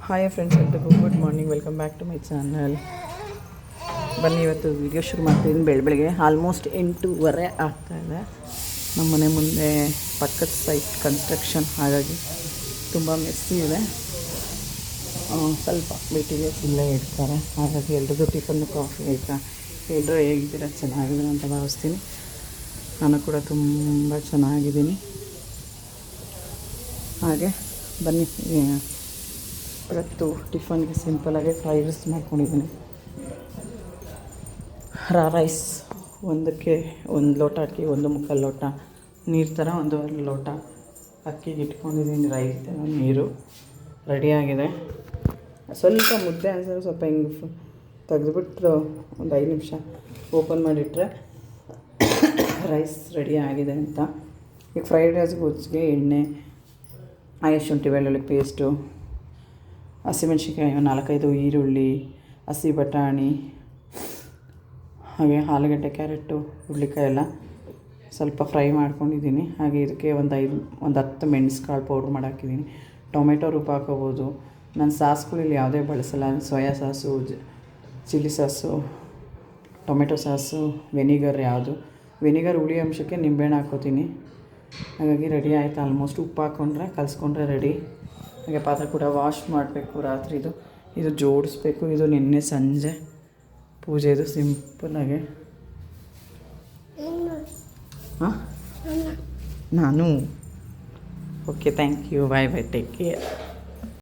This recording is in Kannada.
ಹಾಯ್ ಫ್ರೆಂಡ್ಸ್, ಎಲ್ರಿಗೂ good morning. Welcome back to my channel. ಬನ್ನಿ, ಇವತ್ತು ವೀಡಿಯೋ ಶುರು ಮಾಡ್ತಿದ್ದೀನಿ. ಬೆಳಗ್ಗೆ ಆಲ್ಮೋಸ್ಟ್ 8:30 ಆಗ್ತಾಯಿದೆ. ನಮ್ಮ ಮನೆ ಮುಂದೆ ಪಕ್ಕದ ಸೈಟ್ ಕನ್ಸ್ಟ್ರಕ್ಷನ್, ಹಾಗಾಗಿ ತುಂಬ ಮೆಸ್ಸಿ ಇದೆ. ಸ್ವಲ್ಪ ಮೆಟೀರಿಯಲ್ಸ್ ಇಲ್ಲೇ ಇಡ್ತಾರೆ, ಹಾಗಾಗಿ ಎಲ್ರಿಗೂ ಟಿಫನ್ನು ಕಾಫಿ ಆಯಿತಾ, ಎಲ್ಲರೂ ಹೇಗಿದ್ದೀರಾ? ಚೆನ್ನಾಗಿದ್ದೀರ ಅಂತ ಭಾವಿಸ್ತೀನಿ. ನಾನು ಕೂಡ ತುಂಬ ಚೆನ್ನಾಗಿದ್ದೀನಿ. ಹಾಗೆ ಬನ್ನಿ, ಇವತ್ತು ಟಿಫನ್ಗೆ ಸಿಂಪಲಾಗಿ ಫ್ರೈಡ್ ರೈಸ್ ಮಾಡ್ಕೊಂಡಿದ್ದೀನಿ. ರೈಸ್ ಒಂದಕ್ಕೆ 1 ಲೋಟ ಅಕ್ಕಿ, 1 ಲೋಟ ನೀರು ಥರ 1.5 ಲೋಟ ಅಕ್ಕಿಗೆ ಇಟ್ಕೊಂಡಿದ್ದೀನಿ. ರೈಸ್ ನೀರು ರೆಡಿಯಾಗಿದೆ. ಸ್ವಲ್ಪ ಮುದ್ದೆ ಅನ್ಸೋದು, ಸ್ವಲ್ಪ ಹಿಂಗೆ ತೆಗೆದುಬಿಟ್ಟು ಒಂದು 5 ನಿಮಿಷ ಓಪನ್ ಮಾಡಿಟ್ರೆ ರೈಸ್ ರೆಡಿ ಆಗಿದೆ ಅಂತ. ಈಗ ಫ್ರೈಡ್ ರೈಸ್ಗೆ ಹುಚ್ಚಿಗೆ ಎಣ್ಣೆ, ಶುಂಠಿ ಬೆಳ್ಳುಳ್ಳಿ ಪೇಸ್ಟು, ಹಸಿಮೆಣ್ಸಿನ್ಕಾಯಿ, 4-5 ಈರುಳ್ಳಿ, ಹಸಿ ಬಟಾಣಿ, ಹಾಗೆ ಆಲೂಗಡ್ಡೆ, ಕ್ಯಾರೆಟು, ಹುರುಳಿಕಾಯಿ ಎಲ್ಲ ಸ್ವಲ್ಪ ಫ್ರೈ ಮಾಡ್ಕೊಂಡಿದ್ದೀನಿ. ಹಾಗೆ ಇದಕ್ಕೆ ಒಂದು 10 ಮೆಣಸುಕಾಳು ಪೌಡ್ರ್ ಮಾಡಿ ಹಾಕಿದ್ದೀನಿ. ಟೊಮೆಟೊ ರುಬ್ಬ ಹಾಕೋಬೋದು. ನಾನು ಸಾಸ್ಗಳಲ್ಲಿ ಯಾವುದೇ ಬಳಸಲ್ಲ. Soya sauce, chilli sauce, tomato sauce, vinegar vinegar ಹುಳಿ ಅಂಶಕ್ಕೆ ನಿಂಬೆಹಣ್ಣು ಹಾಕ್ಕೋತೀನಿ. ಹಾಗಾಗಿ ರೆಡಿ ಆಯಿತು ಆಲ್ಮೋಸ್ಟ್. ಉಪ್ಪು ಹಾಕ್ಕೊಂಡ್ರೆ ಕಲಿಸ್ಕೊಂಡ್ರೆ ರೆಡಿ. ಹಾಗೆ ಪಾತ್ರೆ ಕೂಡ ವಾಶ್ ಮಾಡಬೇಕು. ರಾತ್ರಿದು ಇದು ಜೋಡಿಸ್ಬೇಕು. ಇದು ನಿನ್ನೆ ಸಂಜೆ ಪೂಜೆದು ಸಿಂಪಲ್ಲಾಗೆ. ನಾನು okay, thank you, bye, take care.